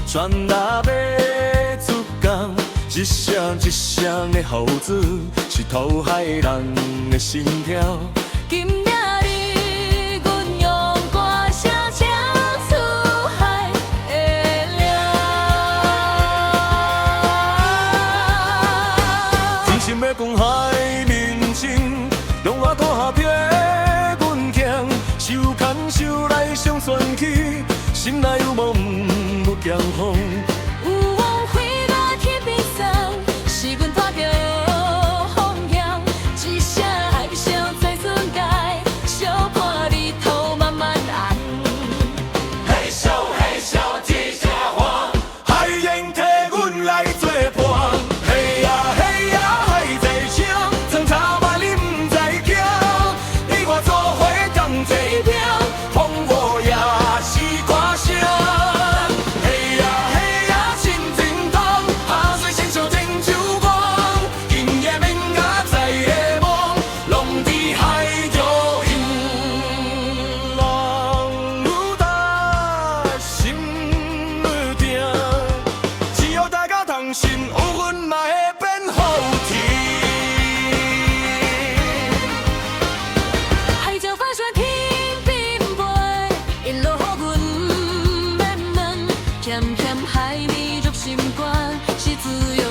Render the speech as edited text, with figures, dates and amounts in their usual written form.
全搭要出港，一声一声的号子，是讨海人的心跳。今夜里，阮用歌声唱出海的了。真心要讲海面情，让我拖下撇阮行，手牵手来上船去，心内有梦不惊慌。有风飞到天边上，是阮带着风向，一声海声在船界，小看日头慢慢红。嘿咻嘿咻一只花，海燕替阮来作伴。嘿呀嘿呀海在声，装茶万里不知惊。你我做伙同齐拼，风雨也是歌声。嘿呀嘿呀心真痛，下水成笑天手光。今夜明仔载的梦，拢伫海中游。人愈大，心愈定，只要大家同心，有阮嘛会变好天。海潮翻船天边飞，一路予阮慢慢，咸咸海味入心肝，是自由。